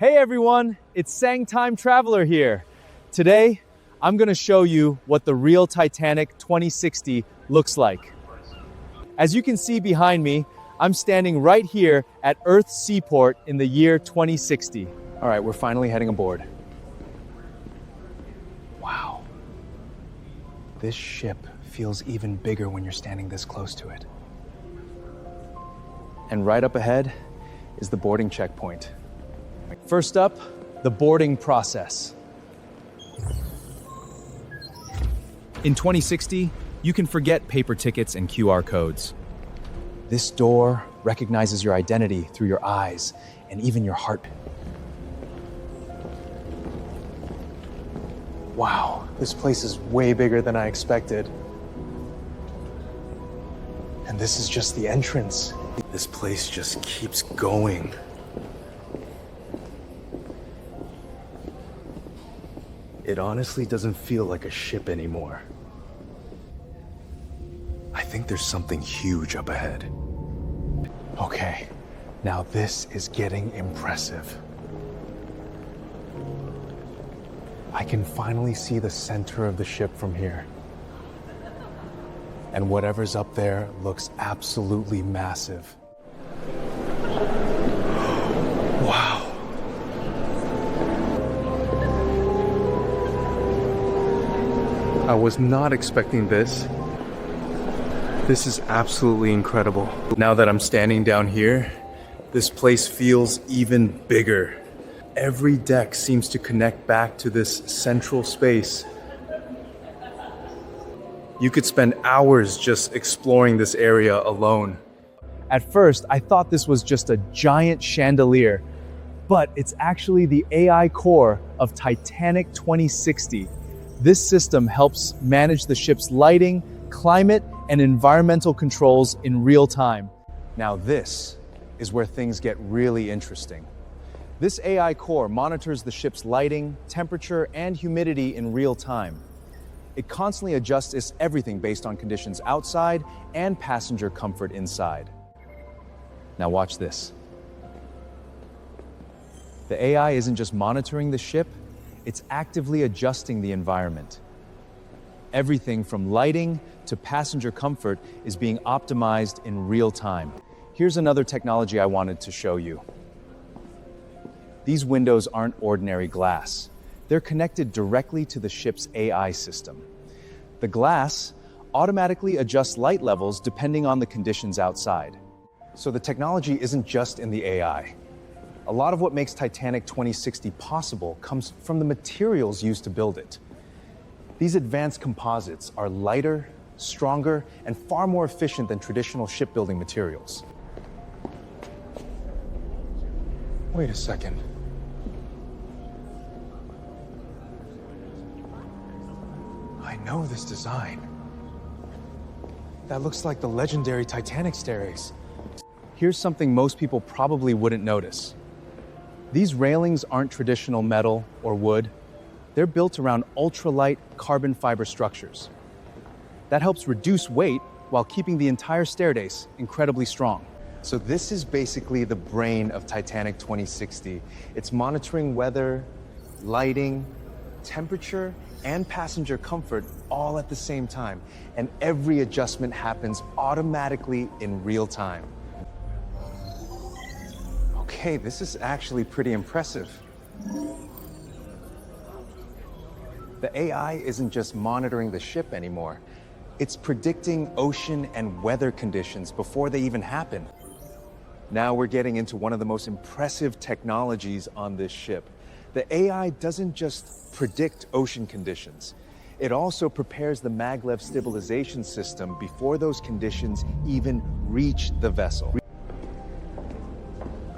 Hey everyone, it's Sang Time Traveler here. Today, I'm gonna show you what the real Titanic 2060 looks like. As you can see behind me, I'm standing right here at Earth's seaport in the year 2060. All right, we're finally heading aboard. Wow. This ship feels even bigger when you're standing this close to it. And right up ahead is the boarding checkpoint. First up, the boarding process. In 2060, you can forget paper tickets and QR codes. This door recognizes your identity through your eyes and even your heart. Wow, this place is way bigger than I expected. And this is just the entrance. This place just keeps going. It honestly doesn't feel like a ship anymore. I think there's something huge up ahead. Okay, now this is getting impressive. I can finally see the center of the ship from here. And whatever's up there looks absolutely massive. Wow. I was not expecting this. This is absolutely incredible. Now that I'm standing down here, this place feels even bigger. Every deck seems to connect back to this central space. You could spend hours just exploring this area alone. At first, I thought this was just a giant chandelier, but it's actually the AI core of Titanic 2060. This system helps manage the ship's lighting, climate, and environmental controls in real time. Now this is where things get really interesting. This AI core monitors the ship's lighting, temperature, and humidity in real time. It constantly adjusts everything based on conditions outside and passenger comfort inside. Now watch this. The AI isn't just monitoring the ship, it's actively adjusting the environment. Everything from lighting to passenger comfort is being optimized in real time. Here's another technology I wanted to show you. These windows aren't ordinary glass. They're connected directly to the ship's AI system. The glass automatically adjusts light levels depending on the conditions outside. So the technology isn't just in the AI. A lot of what makes Titanic 2060 possible comes from the materials used to build it. These advanced composites are lighter, stronger, and far more efficient than traditional shipbuilding materials. Wait a second. I know this design. That looks like the legendary Titanic staircase. Here's something most people probably wouldn't notice. These railings aren't traditional metal or wood. They're built around ultralight carbon fiber structures. That helps reduce weight while keeping the entire staircase incredibly strong. So this is basically the brain of Titanic 2060. It's monitoring weather, lighting, temperature, and passenger comfort all at the same time. And every adjustment happens automatically in real time. Okay, this is actually pretty impressive. The AI isn't just monitoring the ship anymore. It's predicting ocean and weather conditions before they even happen. Now we're getting into one of the most impressive technologies on this ship. The AI doesn't just predict ocean conditions. It also prepares the maglev stabilization system before those conditions even reach the vessel.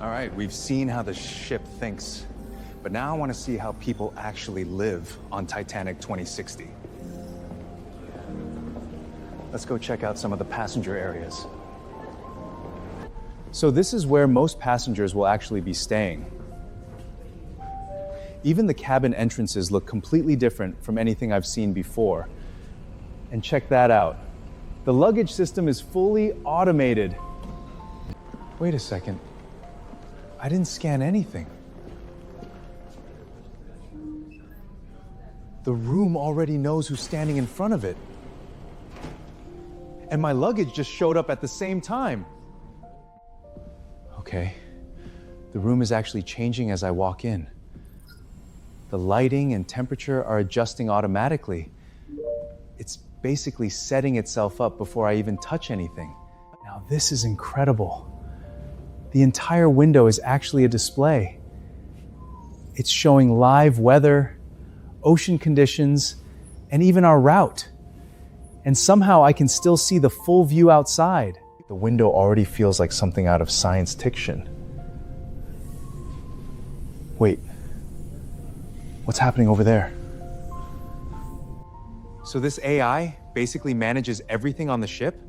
All right, we've seen how the ship thinks, but now I want to see how people actually live on Titanic 2060. Let's go check out some of the passenger areas. So this is where most passengers will actually be staying. Even the cabin entrances look completely different from anything I've seen before. And check that out. The luggage system is fully automated. Wait a second. I didn't scan anything. The room already knows who's standing in front of it. And my luggage just showed up at the same time. Okay, the room is actually changing as I walk in. The lighting and temperature are adjusting automatically. It's basically setting itself up before I even touch anything. Now this is incredible. The entire window is actually a display. It's showing live weather, ocean conditions, and even our route. And somehow I can still see the full view outside. The window already feels like something out of science fiction. Wait, what's happening over there? So this AI basically manages everything on the ship?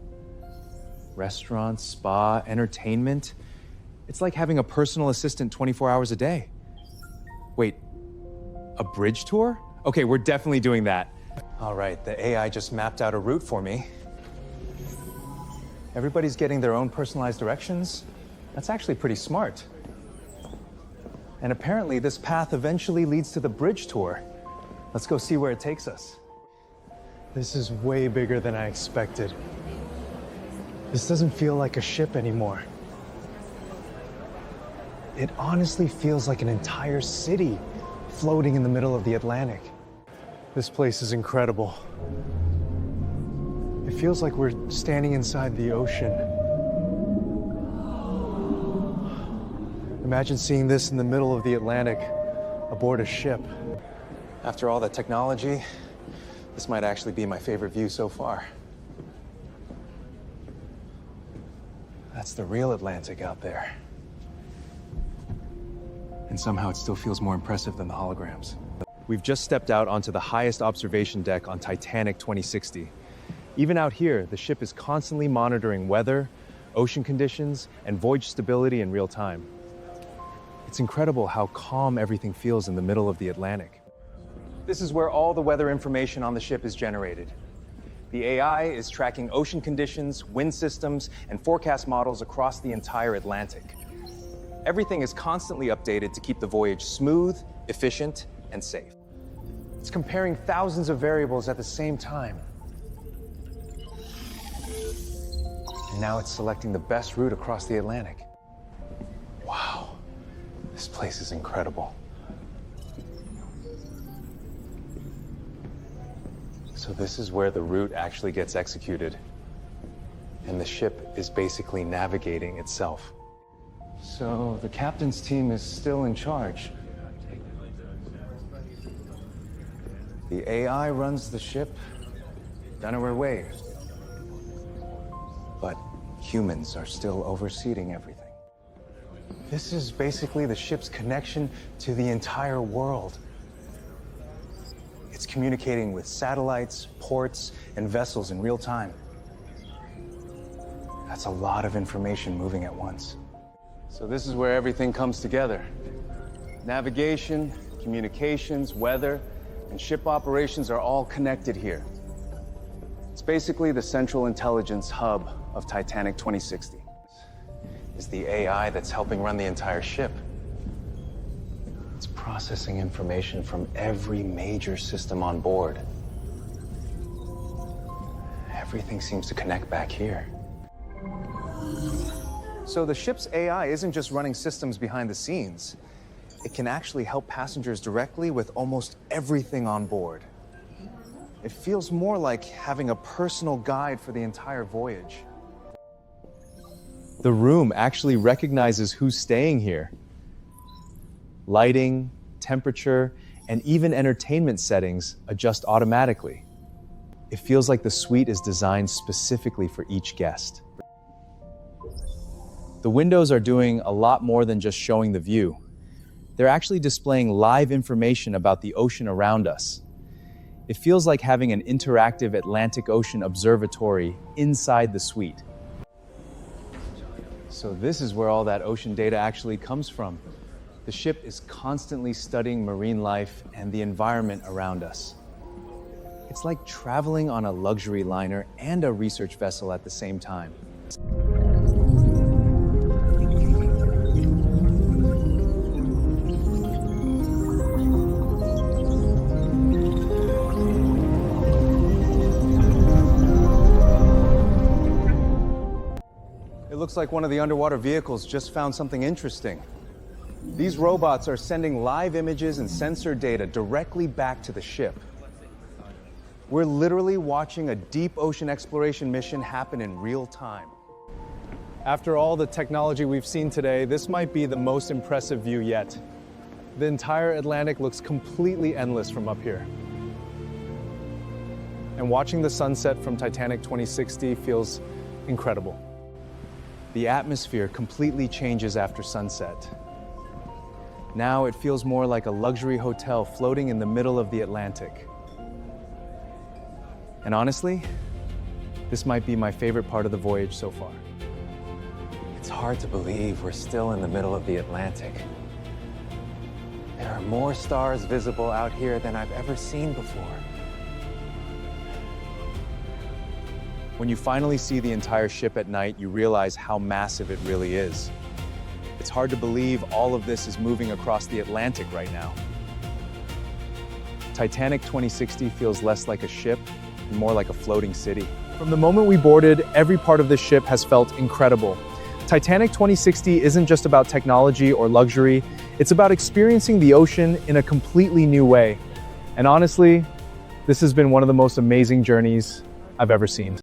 Restaurants, spa, entertainment. It's like having a personal assistant 24 hours a day. Wait, a bridge tour? Okay, we're definitely doing that. All right, the AI just mapped out a route for me. Everybody's getting their own personalized directions. That's actually pretty smart. And apparently this path eventually leads to the bridge tour. Let's go see where it takes us. This is way bigger than I expected. This doesn't feel like a ship anymore. It honestly feels like an entire city floating in the middle of the Atlantic. This place is incredible. It feels like we're standing inside the ocean. Imagine seeing this in the middle of the Atlantic aboard a ship. After all that technology, this might actually be my favorite view so far. That's the real Atlantic out there. And somehow it still feels more impressive than the holograms. We've just stepped out onto the highest observation deck on Titanic 2060. Even out here, the ship is constantly monitoring weather, ocean conditions, and voyage stability in real time. It's incredible how calm everything feels in the middle of the Atlantic. This is where all the weather information on the ship is generated. The AI is tracking ocean conditions, wind systems, and forecast models across the entire Atlantic. Everything is constantly updated to keep the voyage smooth, efficient, and safe. It's comparing thousands of variables at the same time. And now it's selecting the best route across the Atlantic. Wow, this place is incredible. So this is where the route actually gets executed. And the ship is basically navigating itself. So the captain's team is still in charge. The AI runs the ship, done her way. But humans are still overseeing everything. This is basically the ship's connection to the entire world. It's communicating with satellites, ports, and vessels in real time. That's a lot of information moving at once. So this is where everything comes together. Navigation, communications, weather, and ship operations are all connected here. It's basically the central intelligence hub of Titanic 2060. It's the AI that's helping run the entire ship. It's processing information from every major system on board. Everything seems to connect back here. So the ship's AI isn't just running systems behind the scenes. It can actually help passengers directly with almost everything on board. It feels more like having a personal guide for the entire voyage. The room actually recognizes who's staying here. Lighting, temperature, and even entertainment settings adjust automatically. It feels like the suite is designed specifically for each guest. The windows are doing a lot more than just showing the view. They're actually displaying live information about the ocean around us. It feels like having an interactive Atlantic Ocean observatory inside the suite. So this is where all that ocean data actually comes from. The ship is constantly studying marine life and the environment around us. It's like traveling on a luxury liner and a research vessel at the same time. Looks like one of the underwater vehicles just found something interesting. These robots are sending live images and sensor data directly back to the ship. We're literally watching a deep ocean exploration mission happen in real time. After all the technology we've seen today, this might be the most impressive view yet. The entire Atlantic looks completely endless from up here. And watching the sunset from Titanic 2060 feels incredible. The atmosphere completely changes after sunset. Now it feels more like a luxury hotel floating in the middle of the Atlantic. And honestly, this might be my favorite part of the voyage so far. It's hard to believe we're still in the middle of the Atlantic. There are more stars visible out here than I've ever seen before. When you finally see the entire ship at night, you realize how massive it really is. It's hard to believe all of this is moving across the Atlantic right now. Titanic 2060 feels less like a ship and more like a floating city. From the moment we boarded, every part of the ship has felt incredible. Titanic 2060 isn't just about technology or luxury, it's about experiencing the ocean in a completely new way. And honestly, this has been one of the most amazing journeys I've ever seen.